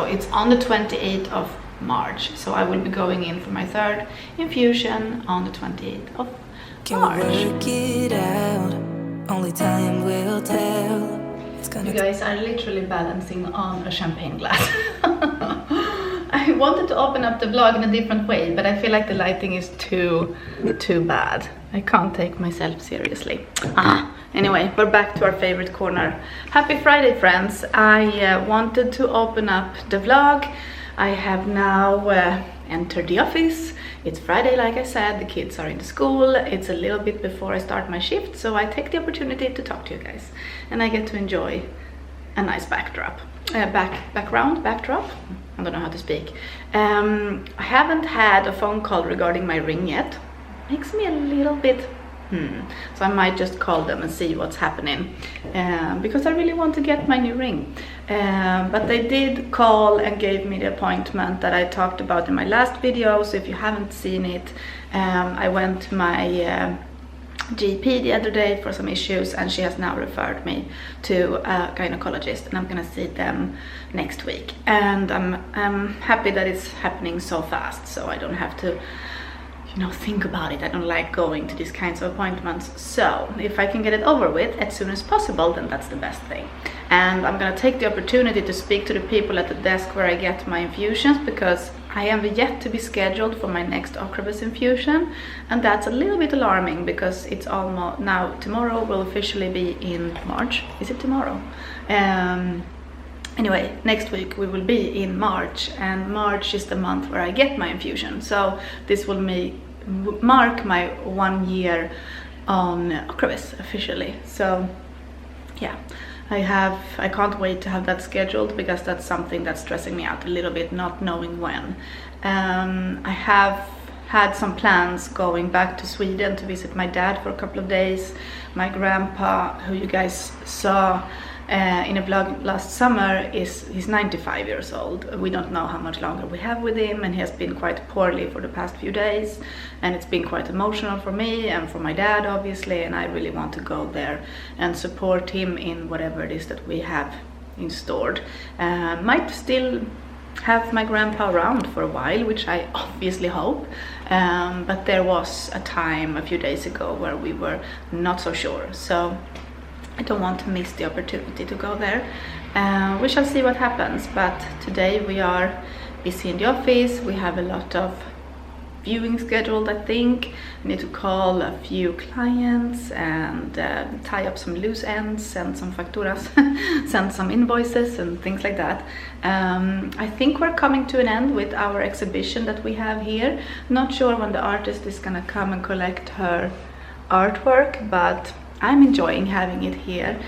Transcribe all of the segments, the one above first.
it's on the 28th of March. So I will be going in for my 3rd infusion on the 28th of March. Work it out. Only time will tell. You guys are literally balancing on a champagne glass. I wanted to open up the vlog in a different way, but I feel like the lighting is too bad. I can't take myself seriously. Anyway, we're back to our favorite corner. Happy Friday, friends. I wanted to open up the vlog. I have now entered the office. It's Friday, like I said. The kids are in school. It's a little bit before I start my shift, so I take the opportunity to talk to you guys, and I get to enjoy a nice backdrop. Backdrop. I don't know how to speak. I haven't had a phone call regarding my ring yet. Makes me a little bit so I might just call them and see what's happening, because I really want to get my new ring. But they did call and gave me the appointment that I talked about in my last video. So if you haven't seen it, I went to my GP the other day for some issues, and she has now referred me to a gynecologist, and I'm gonna see them next week. And I'm happy that it's happening so fast, so I don't have to, you know, think about it. I don't like going to these kinds of appointments, so if I can get it over with as soon as possible, then that's the best thing. And I'm gonna take the opportunity to speak to the people at the desk where I get my infusions, because I am yet to be scheduled for my next Ocrevus infusion, and that's a little bit alarming because it's almost now. Tomorrow will officially be in March. Is it tomorrow? Anyway, next week we will be in March, and March is the month where I get my infusion. So this will mark my 1 year on Ocrevus officially. So yeah, I can't wait to have that scheduled, because that's something that's stressing me out a little bit, not knowing when. I have had some plans going back to Sweden to visit my dad for a couple of days. My grandpa, who you guys saw in a vlog last summer, he's 95 years old. We don't know how much longer we have with him, and he has been quite poorly for the past few days, and it's been quite emotional for me and for my dad, obviously, and I really want to go there and support him in whatever it is that we have in store. Might still have my grandpa around for a while, which I obviously hope, but there was a time a few days ago where we were not so sure, so I don't want to miss the opportunity to go there. We shall see what happens, but today we are busy in the office. We have a lot of viewing scheduled, I think. I need to call a few clients and tie up some loose ends, send some facturas, send some invoices and things like that. I think we're coming to an end with our exhibition that we have here. Not sure when the artist is gonna come and collect her artwork, but I'm enjoying having it here,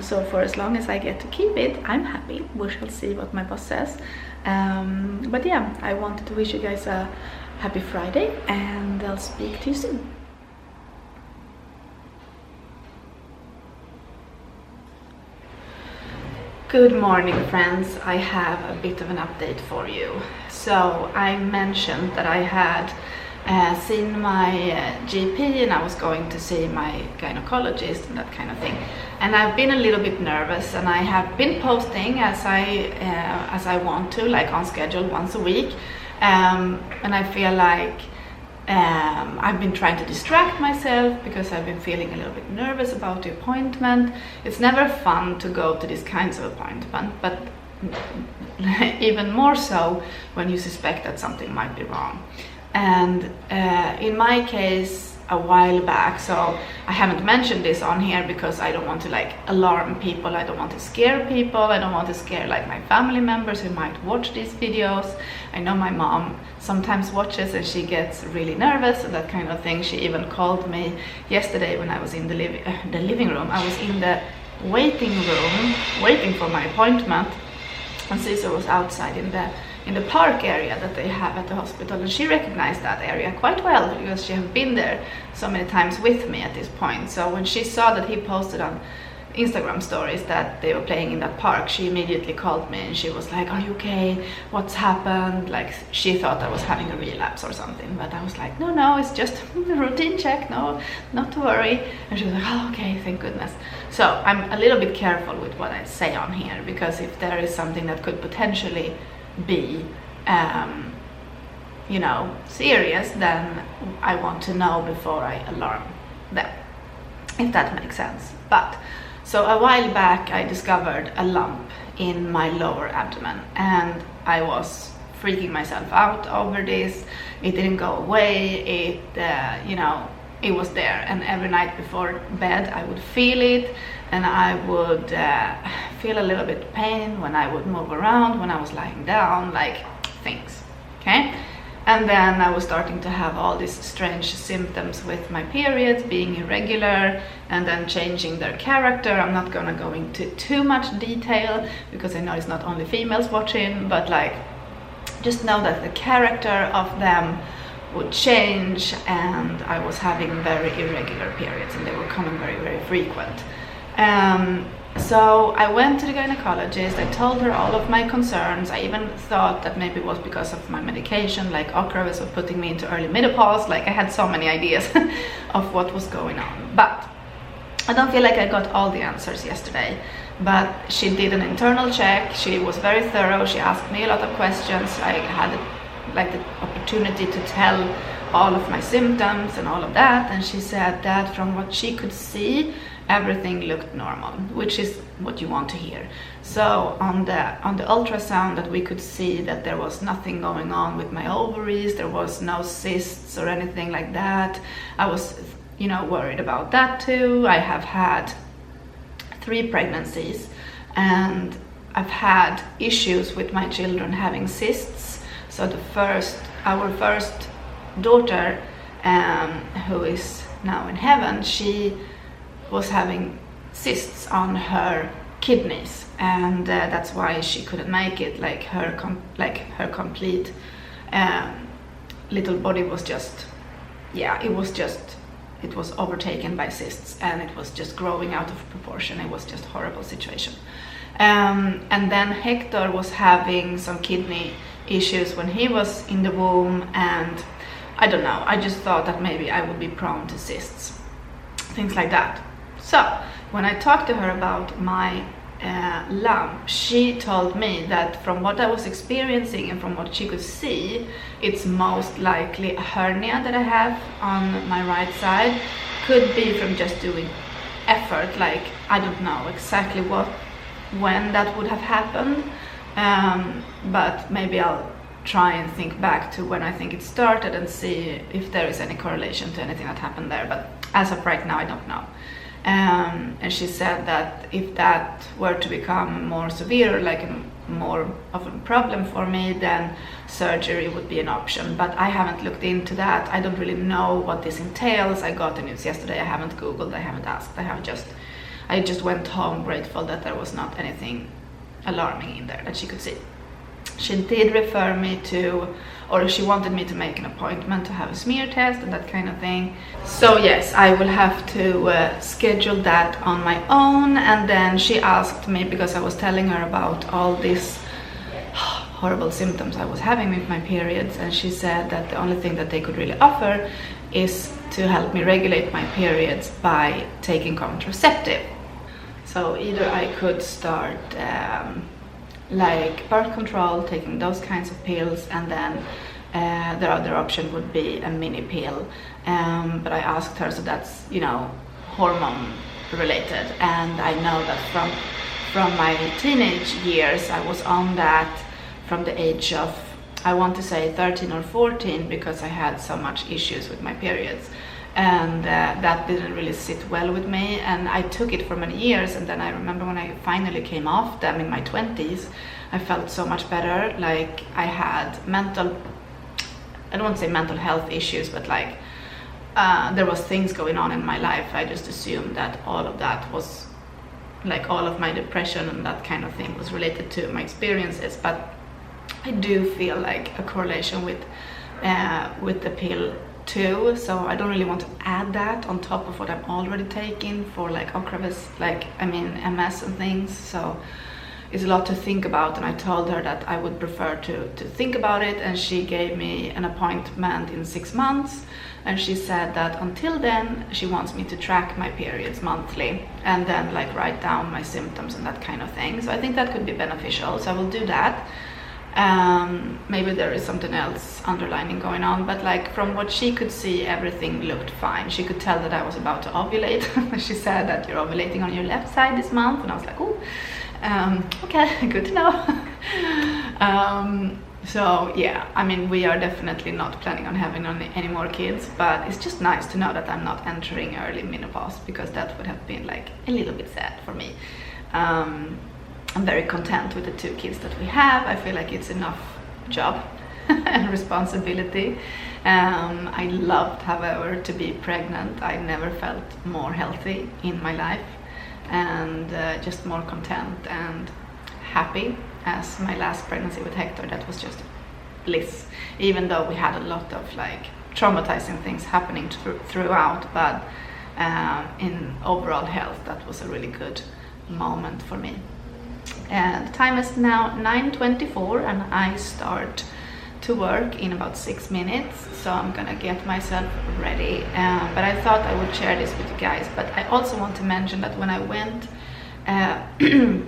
so for as long as I get to keep it, I'm happy. We shall see what my boss says. But yeah, I wanted to wish you guys a happy Friday, and I'll speak to you soon. Good morning, friends. I have a bit of an update for you. So I mentioned that I had seen my GP, and I was going to see my gynecologist and that kind of thing, and I've been a little bit nervous, and I have been posting as I want to, like on schedule once a week, and I feel like I've been trying to distract myself because I've been feeling a little bit nervous about the appointment. It's never fun to go to these kinds of appointments, but even more so when you suspect that something might be wrong. And in my case, a while back, so I haven't mentioned this on here because I don't want to like alarm people, I don't want to scare people, I don't want to scare like my family members who might watch these videos. I know my mom sometimes watches and she gets really nervous and that kind of thing. She even called me yesterday when I was in the living room. I was in the waiting room waiting for my appointment, and Caesar was outside in the park area that they have at the hospital, and she recognized that area quite well because she has been there so many times with me at this point. So when she saw that he posted on Instagram stories that they were playing in that park, she immediately called me and she was like, "Are you okay? What's happened?" Like she thought I was having a relapse or something, but I was like, no, it's just a routine check, no, not to worry. And she was like, "Oh, okay, thank goodness." So I'm a little bit careful with what I say on here, because if there is something that could potentially be you know, serious, then I want to know before I alarm them, if that makes sense. But so a while back I discovered a lump in my lower abdomen and I was freaking myself out over this. It didn't go away, you know, it was there, and every night before bed I would feel it, and I would feel a little bit pain when I would move around, when I was lying down, like things, okay? And then I was starting to have all these strange symptoms with my periods being irregular and then changing their character. I'm not gonna go into too much detail because I know it's not only females watching, but like just know that the character of them would change, and I was having very irregular periods and they were coming very, very frequent. So I went to the gynecologist, I told her all of my concerns. I even thought that maybe it was because of my medication, like Ocrevus, was putting me into early menopause. Like I had so many ideas of what was going on. But I don't feel like I got all the answers yesterday. But she did an internal check, she was very thorough, she asked me a lot of questions. I had like the opportunity to tell all of my symptoms and all of that, and she said that from what she could see, everything looked normal, which is what you want to hear. So on the ultrasound that we could see that there was nothing going on with my ovaries, there was no cysts or anything like that. I was, you know, worried about that too. I have had 3 pregnancies and I've had issues with my children having cysts. So our first daughter, who is now in heaven, she was having cysts on her kidneys, and that's why she couldn't make it. Like her complete little body was just, yeah, it was overtaken by cysts, and it was just growing out of proportion. It was just a horrible situation. And then Hector was having some kidney issues when he was in the womb, and I don't know, I just thought that maybe I would be prone to cysts, things like that. So when I talked to her about my lump, she told me that from what I was experiencing and from what she could see, it's most likely a hernia that I have on my right side. Could be from just doing effort, like I don't know exactly when that would have happened, but maybe I'll try and think back to when I think it started and see if there is any correlation to anything that happened there, but as of right now I don't know. And she said that if that were to become more severe, like more of a problem for me, then surgery would be an option. But I haven't looked into that. I don't really know what this entails. I got the news yesterday. I haven't Googled, I haven't asked. I just went home grateful that there was not anything alarming in there that she could see. She did refer me to, or she wanted me to make an appointment to have a smear test and that kind of thing. So yes, I will have to schedule that on my own. And then she asked me, because I was telling her about all these horrible symptoms I was having with my periods, and she said that the only thing that they could really offer is to help me regulate my periods by taking contraceptive. So either I could start like birth control, taking those kinds of pills, and then the other option would be a mini pill. But I asked her, so that's, you know, hormone related, and I know that from my teenage years I was on that from the age of, I want to say 13 or 14, because I had so much issues with my periods, and that didn't really sit well with me, and I took it for many years. And then I remember when I finally came off them in my 20s, I felt so much better. Like I had I don't want to say mental health issues, but like there was things going on in my life. I just assumed that all of that was, like all of my depression and that kind of thing was related to my experiences. But I do feel like a correlation with the pill too, so I don't really want to add that on top of what I'm already taking for like Ocrevus, like I mean MS and things. So it's a lot to think about, and I told her that I would prefer to think about it, and she gave me an appointment in 6 months, and she said that until then she wants me to track my periods monthly and then like write down my symptoms and that kind of thing. So I think that could be beneficial, so I will do that. Maybe there is something else underlining going on, but like from what she could see, everything looked fine. She could tell that I was about to ovulate. She said that you're ovulating on your left side this month, and I was like, oh, okay, good to know. So yeah, I mean, we are definitely not planning on having any more kids, but it's just nice to know that I'm not entering early menopause, because that would have been like a little bit sad for me. I'm very content with the 2 kids that we have. I feel like it's enough job and responsibility. I loved, however, to be pregnant. I never felt more healthy in my life, and just more content and happy as my last pregnancy with Hector. That was just bliss, even though we had a lot of like traumatizing things happening throughout, but in overall health, that was a really good moment for me. And the time is now 9:24, and I start to work in about 6 minutes, so I'm gonna get myself ready. But I thought I would share this with you guys. But I also want to mention that when I went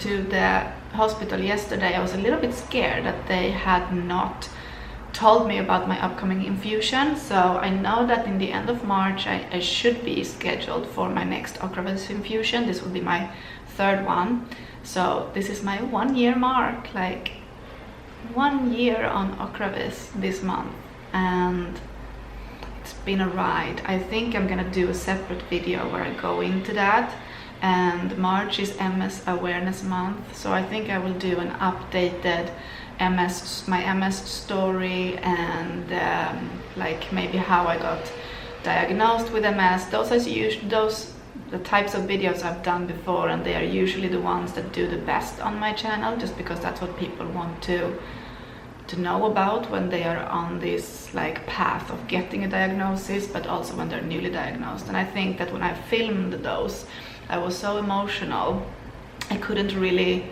to the hospital yesterday, I was a little bit scared that they had not told me about my upcoming infusion. So I know that in the end of March I should be scheduled for my next Ocrevus infusion. This will be my 3rd one. So this is my 1-year mark, like 1 year on Ocrevus this month, and it's been a ride. I think I'm gonna do a separate video where I go into that. And March is MS Awareness Month, so I think I will do an updated my MS story, and like maybe how I got diagnosed with MS. Those the types of videos I've done before, and they are usually the ones that do the best on my channel, just because that's what people want to know about when they are on this like path of getting a diagnosis, but also when they're newly diagnosed. And I think that when I filmed those, I was so emotional, I couldn't really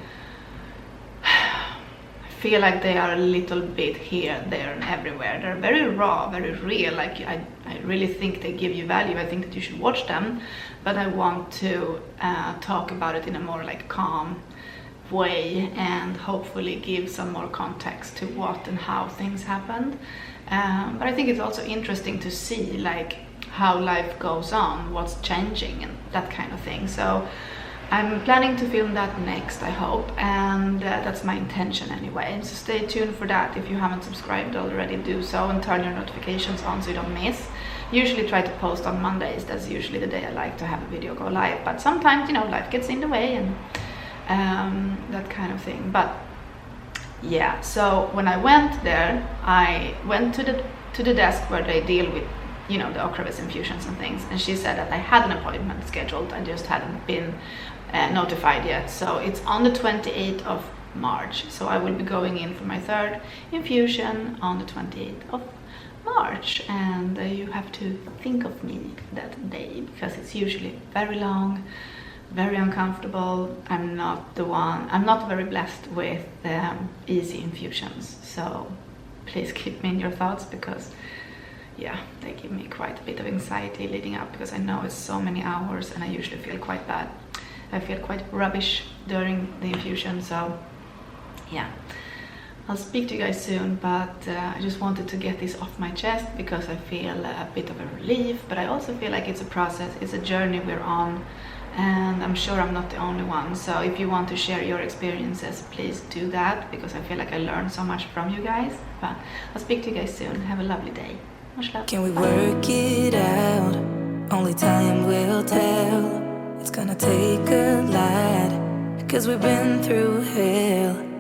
feel like they are a little bit here, there, and everywhere. They're very raw, very real. Like I really think they give you value. I think that you should watch them, but I want to talk about it in a more like calm way, and hopefully give some more context to what and how things happened. But I think it's also interesting to see like how life goes on, what's changing, and that kind of thing. So I'm planning to film that next, I hope, and that's my intention anyway. So stay tuned for that. If you haven't subscribed already, do so, and turn your notifications on so you don't miss. Usually try to post on Mondays. That's usually the day I like to have a video go live, but sometimes, you know, life gets in the way, and that kind of thing. But yeah, so when I went there, I went to the desk where they deal with, you know, the Ocrevus infusions and things, and she said that I had an appointment scheduled, I just hadn't been notified yet. So it's on the 28th of March, so I will be going in for my 3rd infusion on the 28th of March, and you have to think of me that day, because it's usually very long, very uncomfortable. I'm not very blessed with easy infusions, so please keep me in your thoughts, because yeah, they give me quite a bit of anxiety leading up, because I know it's so many hours, and I usually feel quite bad. I feel quite rubbish during the infusion, so yeah. I'll speak to you guys soon, but I just wanted to get this off my chest, because I feel a bit of a relief, but I also feel like it's a process, it's a journey we're on, and I'm sure I'm not the only one. So if you want to share your experiences, please do that, because I feel like I learned so much from you guys. But I'll speak to you guys soon. Have a lovely day. Much love. Can we work it out? Only time will tell. It's gonna take a lot, 'cause we've been through hell.